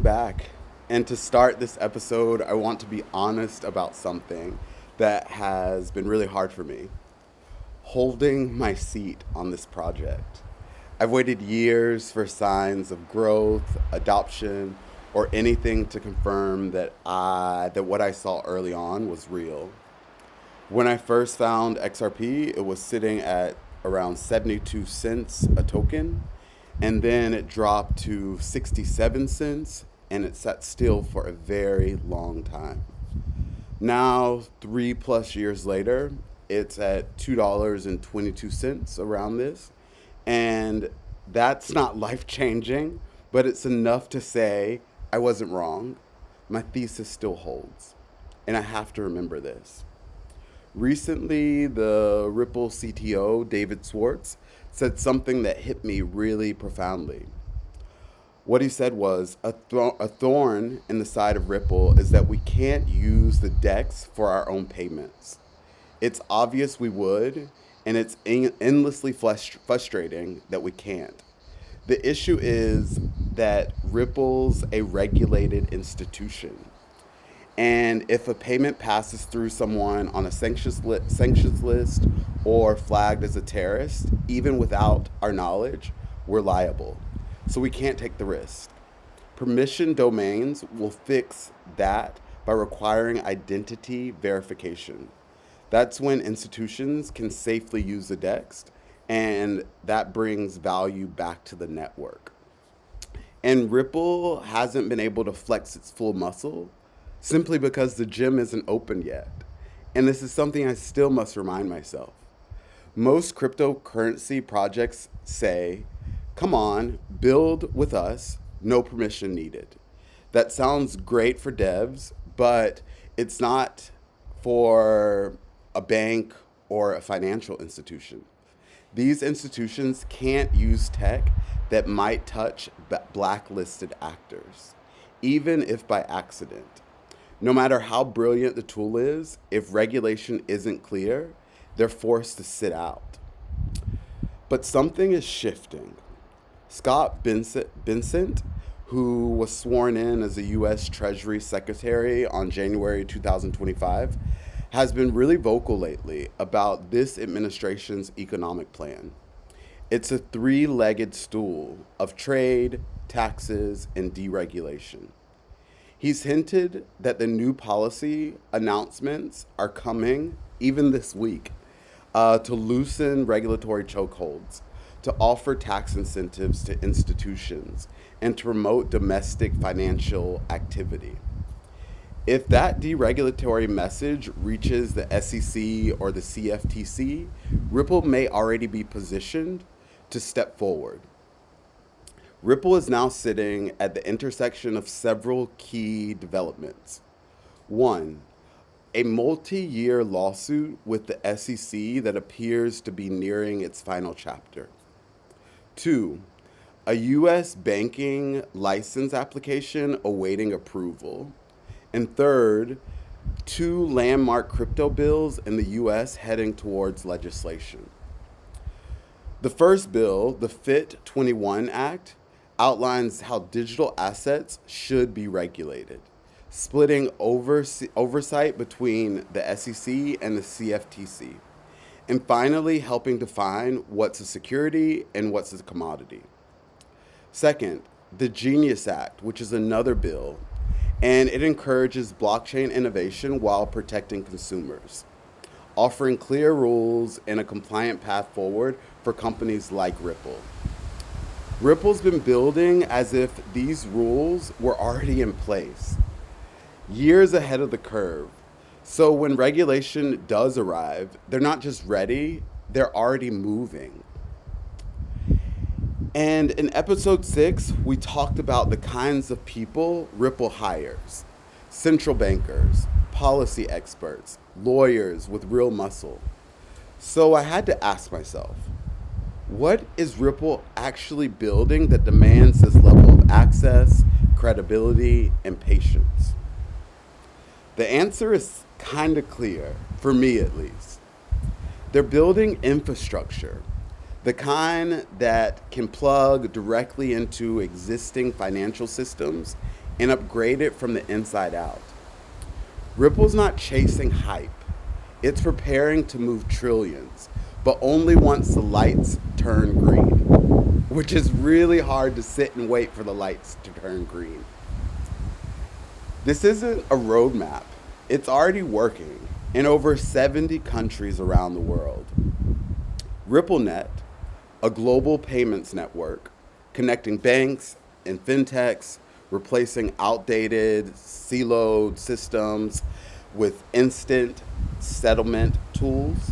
back. And to start this episode, I want to be honest about something that has been really hard for me: holding my seat on this project. I've waited years for signs of growth, adoption, or anything to confirm that what I saw early on was real. When I first found XRP, it was sitting at around 72 cents a token, and then it dropped to 67 cents, and it sat still for a very long time. Now, 3+ years later, it's at $2.22 around this, and that's not life changing, but it's enough to say I wasn't wrong. My thesis still holds, and I have to remember this. Recently, the Ripple CTO, David Schwartz, said something that hit me really profoundly. What he said was, a thorn in the side of Ripple is that we can't use the DEX for our own payments. It's obvious we would, and it's endlessly frustrating that we can't. The issue is that Ripple's a regulated institution. And if a payment passes through someone on a sanctions list or flagged as a terrorist, even without our knowledge, we're liable. So we can't take the risk. Permission domains will fix that by requiring identity verification. That's when institutions can safely use the DEX, and that brings value back to the network. And Ripple hasn't been able to flex its full muscle simply because the gym isn't open yet. And this is something I still must remind myself. Most cryptocurrency projects say, come on, build with us, no permission needed. That sounds great for devs, but it's not for a bank or a financial institution. These institutions can't use tech that might touch blacklisted actors, even if by accident. No matter how brilliant the tool is, if regulation isn't clear, they're forced to sit out. But something is shifting. Scott Bessent, who was sworn in as the U.S. Treasury Secretary on January 2025, has been really vocal lately about this administration's economic plan. It's a three-legged stool of trade, taxes, and deregulation. He's hinted that the new policy announcements are coming even this week to loosen regulatory chokeholds, to offer tax incentives to institutions, and to promote domestic financial activity. If that deregulatory message reaches the SEC or the CFTC, Ripple may already be positioned to step forward. Ripple is now sitting at the intersection of several key developments. One, a multi-year lawsuit with the SEC that appears to be nearing its final chapter. Two, a U.S. banking license application awaiting approval. And third, two landmark crypto bills in the U.S. heading towards legislation. The first bill, the FIT21 Act, outlines how digital assets should be regulated, splitting oversight between the SEC and the CFTC, and finally helping define what's a security and what's a commodity. Second, the Genius Act, which is another bill, and it encourages blockchain innovation while protecting consumers, offering clear rules and a compliant path forward for companies like Ripple. Ripple's been building as if these rules were already in place, years ahead of the curve. So when regulation does arrive, they're not just ready, they're already moving. And in episode 6, we talked about the kinds of people Ripple hires: central bankers, policy experts, lawyers with real muscle. So I had to ask myself, what is Ripple actually building that demands this level of access, credibility, and patience? The answer is kind of clear, for me at least. They're building infrastructure, the kind that can plug directly into existing financial systems, and upgrade it from the inside out. Ripple's not chasing hype. It's preparing to move trillions, but only once the lights turn green, which is really hard to sit and wait for the lights to turn green. This isn't a roadmap. It's already working in over 70 countries around the world. RippleNet, a global payments network connecting banks and fintechs, replacing outdated siloed systems with instant settlement tools.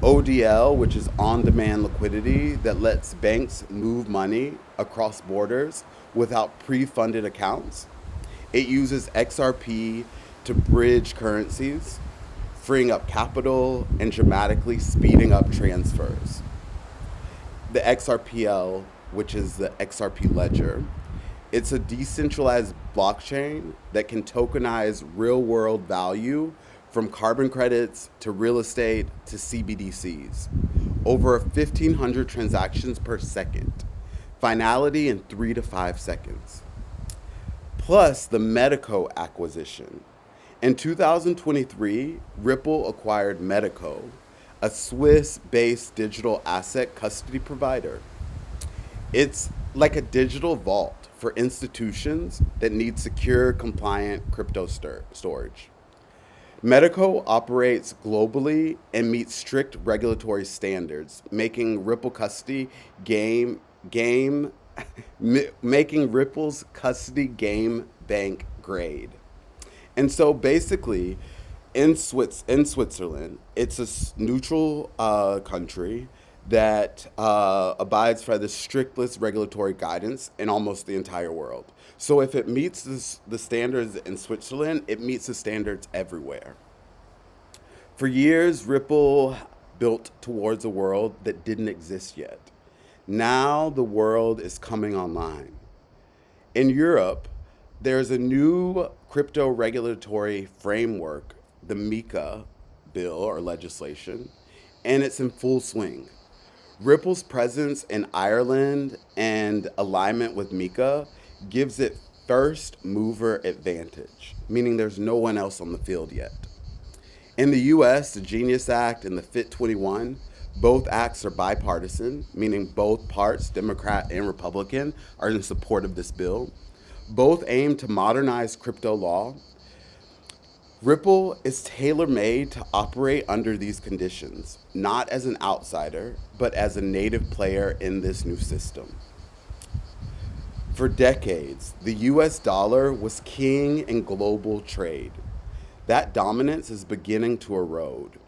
ODL, which is on-demand liquidity that lets banks move money across borders without pre-funded accounts. It uses XRP to bridge currencies, freeing up capital and dramatically speeding up transfers. The XRPL, which is the XRP ledger, it's a decentralized blockchain that can tokenize real-world value from carbon credits to real estate to CBDCs. Over 1,500 transactions per second. Finality in 3 to 5 seconds. Plus the Medico acquisition. In 2023, Ripple acquired Medico, a Swiss-based digital asset custody provider. It's like a digital vault for institutions that need secure, compliant crypto storage. Medico operates globally and meets strict regulatory standards, making Ripple custody making Ripple's custody game bank grade. And so basically, in Switzerland, it's a neutral country that abides by the strictest regulatory guidance in almost the entire world. So if it meets the standards in Switzerland, it meets the standards everywhere. For years, Ripple built towards a world that didn't exist yet. Now the world is coming online. In Europe, there's a new crypto regulatory framework, the MiCA bill or legislation, and it's in full swing. Ripple's presence in Ireland and alignment with MiCA gives it first mover advantage, meaning there's no one else on the field yet. In the US, the Genius Act and the FIT21, both acts are bipartisan, meaning both parts, Democrat and Republican, are in support of this bill. Both aim to modernize crypto law. Ripple is tailor-made to operate under these conditions, not as an outsider, but as a native player in this new system. For decades, the US dollar was king in global trade. That dominance is beginning to erode.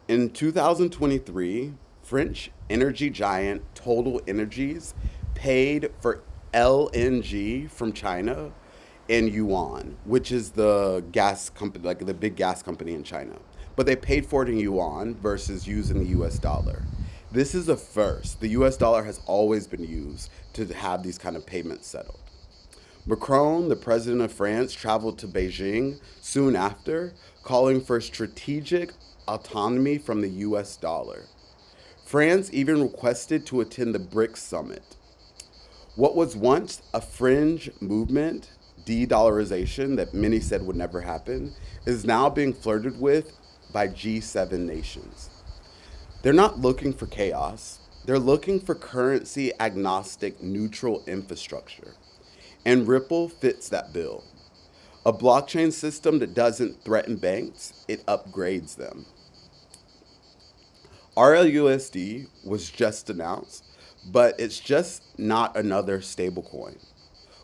In 2023, French energy giant Total Energies paid for LNG from China in yuan, which is the gas company, like the big gas company in China. But they paid for it in yuan versus using the US dollar. This is a first. The US dollar has always been used to have these kind of payments settled. Macron, the president of France, traveled to Beijing soon after, calling for strategic autonomy from the US dollar. France even requested to attend the BRICS summit. What was once a fringe movement, de-dollarization that many said would never happen, is now being flirted with by G7 nations. They're not looking for chaos. They're looking for currency agnostic neutral infrastructure. And Ripple fits that bill. A blockchain system that doesn't threaten banks, it upgrades them. RLUSD was just announced, but it's just not another stablecoin.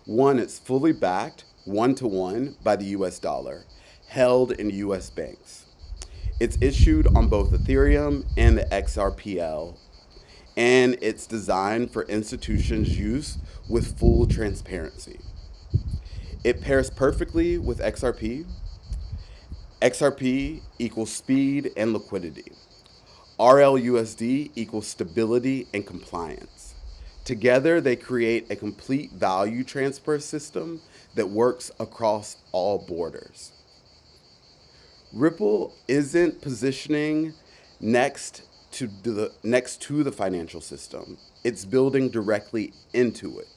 One, it's fully backed one-to-one by the US dollar, held in US banks. It's issued on both Ethereum and the XRPL, and it's designed for institutions' use with full transparency. It pairs perfectly with XRP. XRP equals speed and liquidity. RLUSD equals stability and compliance. Together, they create a complete value transfer system that works across all borders. Ripple isn't positioning next to the financial system. It's building directly into it.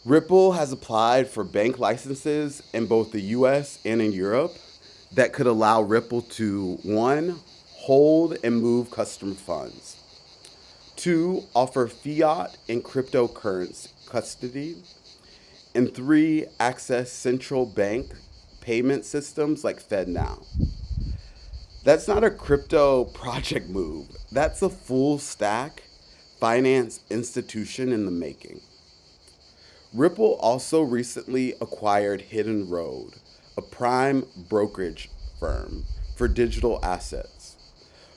Ripple has applied for bank licenses in both the US and in Europe that could allow Ripple to, one, hold and move customer funds, two, offer fiat and cryptocurrency custody, and three, access central bank payment systems like FedNow. That's not a crypto project move. That's a full stack finance institution in the making. Ripple also recently acquired Hidden Road, a prime brokerage firm for digital assets.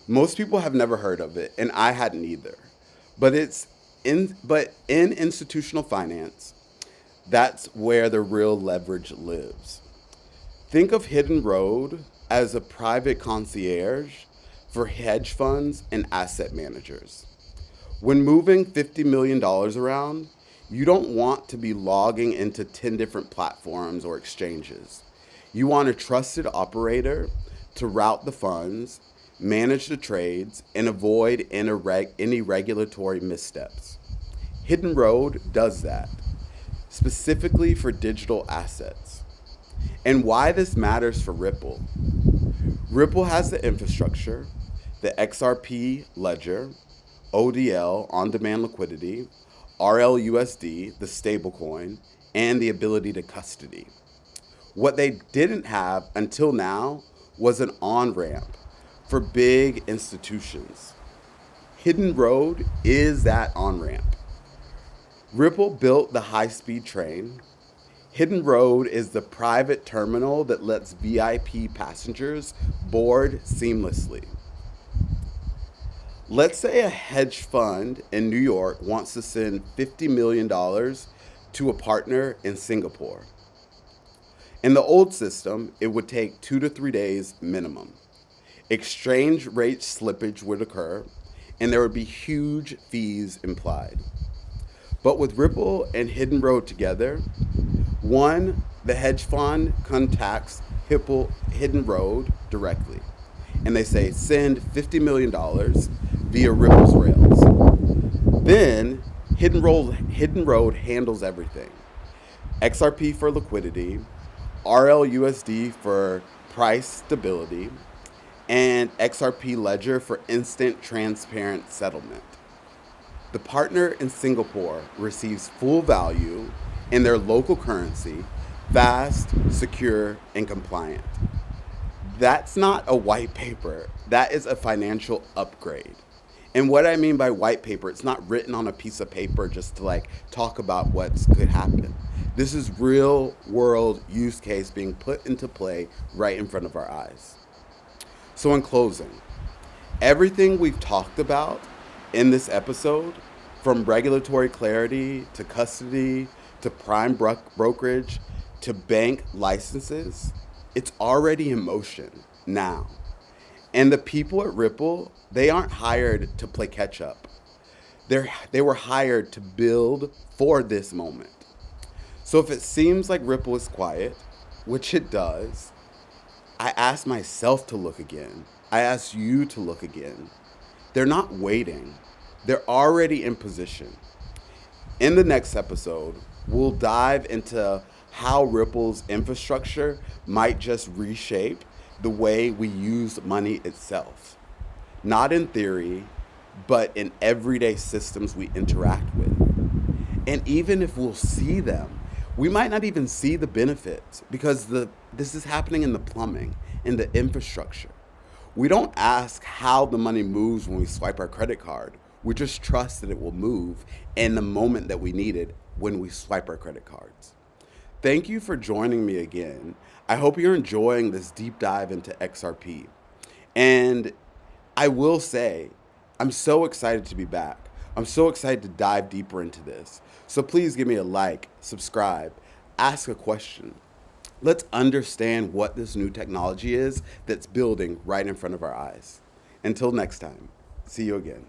Most people have never heard of it, and I hadn't either. But in institutional finance, that's where the real leverage lives. Think of Hidden Road as a private concierge for hedge funds and asset managers. When moving $50 million around, you don't want to be logging into 10 different platforms or exchanges. You want a trusted operator to route the funds, manage the trades, and avoid any regulatory missteps. Hidden Road does that, specifically for digital assets. And why this matters for Ripple. Ripple has the infrastructure, the XRP ledger, ODL, on-demand liquidity, RLUSD, the stablecoin, and the ability to custody. What they didn't have until now was an on-ramp for big institutions. Hidden Road is that on-ramp. Ripple built the high-speed train. Hidden Road is the private terminal that lets VIP passengers board seamlessly. Let's say a hedge fund in New York wants to send $50 million to a partner in Singapore. In the old system, it would take 2 to 3 days minimum. Exchange rate slippage would occur, and there would be huge fees implied. But with Ripple and Hidden Road together, one, the hedge fund contacts Hidden Road directly, and they say, send $50 million via Ripple's rails. Then, Hidden Road handles everything. XRP for liquidity, RLUSD for price stability, and XRP Ledger for instant transparent settlement. The partner in Singapore receives full value in their local currency, fast, secure, and compliant. That's not a white paper. That is a financial upgrade. And what I mean by white paper, it's not written on a piece of paper just to talk about what could happen. This is real world use case being put into play right in front of our eyes. So in closing, everything we've talked about in this episode, from regulatory clarity to custody to prime brokerage to bank licenses, it's already in motion now. And the people at Ripple, they aren't hired to play catch up. They were hired to build for this moment. So if it seems like Ripple is quiet, which it does, I ask myself to look again. I ask you to look again. They're not waiting. They're already in position. In the next episode, we'll dive into how Ripple's infrastructure might just reshape the way we use money itself. Not in theory, but in everyday systems we interact with. And even if we'll see them, we might not even see the benefits because this is happening in the plumbing, in the infrastructure. We don't ask how the money moves when we swipe our credit card. We just trust that it will move in the moment that we need it when we swipe our credit cards. Thank you for joining me again. I hope you're enjoying this deep dive into XRP. And I will say, I'm so excited to be back. I'm so excited to dive deeper into this. So please give me a like, subscribe, ask a question. Let's understand what this new technology is that's building right in front of our eyes. Until next time, see you again.